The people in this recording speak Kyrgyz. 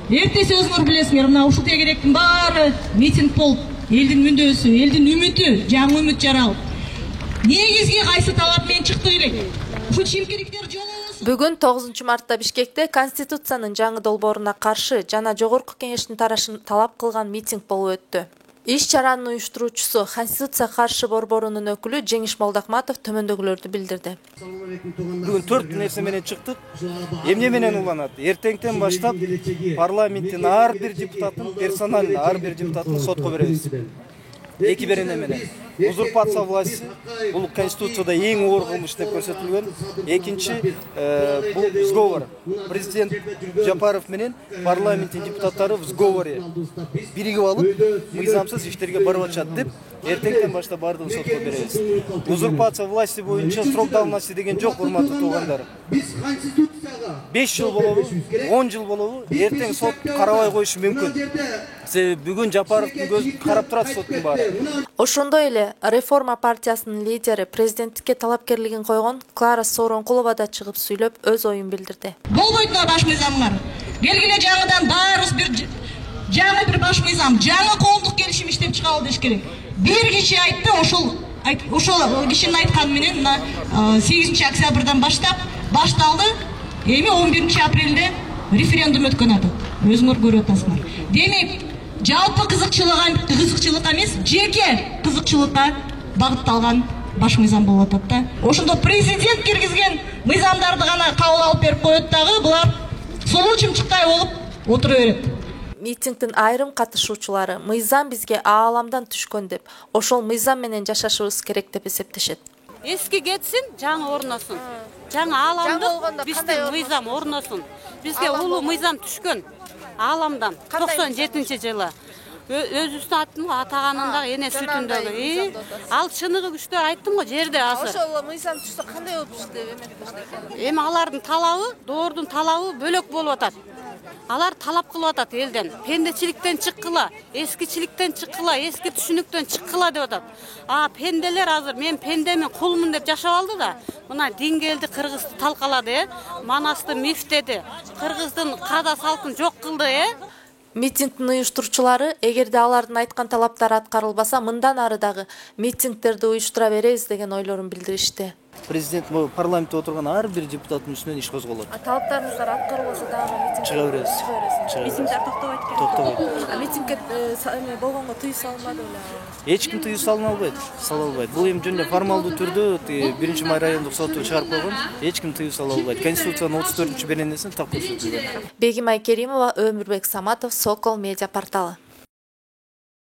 Эртеси өзүңөр билесиңер, мына ушул тегеректин баары митинг болуп, элдин мүндөсү, элдин үмүтү, жаңы үмүт жаралып. Негизги кайсы талап менен чыкты элек? Ушул чимкириктер жок. Бүгүн 9 мартта Бишкекте Конституциянын жаңы долбооруна каршы жана Жогорку Кеңештин тарашын талап кылган митинг болуп өттү. Иш чаранын уюштуруучусу Конституция каршы борборунун өкүлү Жеңиш Молдахматов төмөндөгүлөрдү билдирди. Бүгүн 4 нерсе менен чыктык. Эмне менен уланат? Эртеңден баштап парламенттин ар бир депутатын, персонально ар бир депутатын сотко беребиз. Эки берене менен. Узурпация власти, бул Конституцияда эң оор кылмыш деп көрсөтүлгөн. Экинчи, бул сговор. Президент Жапаров менен парламенттин депутаттары в сговоре биригип алып, мыйзамсыз иштерге барып атышат деп, эртеңден баштап бардыгын сотко беребиз. Узурпация власти боюнча срок давности деген жок, урматтуу туугандар. 5 жыл болобу, 10 жыл болобу, эртең сот карабай коюшу мүмкүн. Себеби бүгүн Жапаровдун көзүн карап турат соттун баары. Ошондой эле Реформа партиясынын лидери президенттикке талапкерлигин койгон Клара Сооронкулова да чыгып сүйлөп өз оюн билдирди. Болбойт баш мыйзамдар. Келгиле жаңыдан баарыбыз бир жаңы бир баш мыйзам, жаңы коомдук келишим иштеп чыгалы деш керек. Бир киши айтты, ошол кишинин айтканы менен 8 октябрдан баштап башталды. Эми 11 апрелде референдум өткөн атат. Өзүңөр көрүп атасыңар. Демек, жалпы кызыкчылык эмес, жеке кызыкчылыкка багытталган баш мыйзам болуп атат да. Ошондо президент киргизген мыйзамдарды гана кабыл алып берип коет дагы, булар солуу чымчыктай болуп отура берет. Митингдин айрым катышуучулары мыйзам бизге ааламдан түшкөн деп, ошол мыйзам менен жашашыбыз керек деп эсептешет. Eski geçsin, жаңы орносын. Жаңы ааламдык биздин мыйзам орносын. Бизге улуу мыйзам түшкөн ааламдан 97-жылы. Өзүбүздүн аттым атаганында эне сүтүндөгү. Ал чыныгы күчтөр айттым го жерде азыр. Ошол мыйзам түшсө кандай болуп түштү деп эметпешти. Эми алардын талабы, доордун талабы бөлөк болуп атат. Алар талап кылып атат элден. Пендечиликтен чыккыла, эскичиликтен чыккыла, эски түшүнүктөн чыккыла деп атат. Пенделер азыр мен пендемин, кулмун деп жашап алды да. Мына диңгелди, кыргызды талкалады, Манасты мифтеди, кыргыздын каада салтын жок кылды, Митингдин уюштуруучулары эгерде алардын айткан талаптары аткарылбаса, мындан ары дагы митингдерди уюштура беребиз деген ойлорун билдиришти. Президент парламентте отурган ар бир депутаттын үстүнөн иш козголот. Талаптарыңыздар аткарылбаса дагы митинг чыга беребиз. Митингдер токтобойт экен. Токтобойт. Митингге болгонго тыюу салынбады беле? Эч ким тыюу сала албайт. Бул эми жөн эле формалдуу түрдө 1-май райондук соту чыгарып койгон. Эч ким тыюу сала албайт. Конституциянын 34-беренесин так көрсөтүлгөн. Бегимай Керимова, Өмүрбек Саматов, Сокол медиа порталы.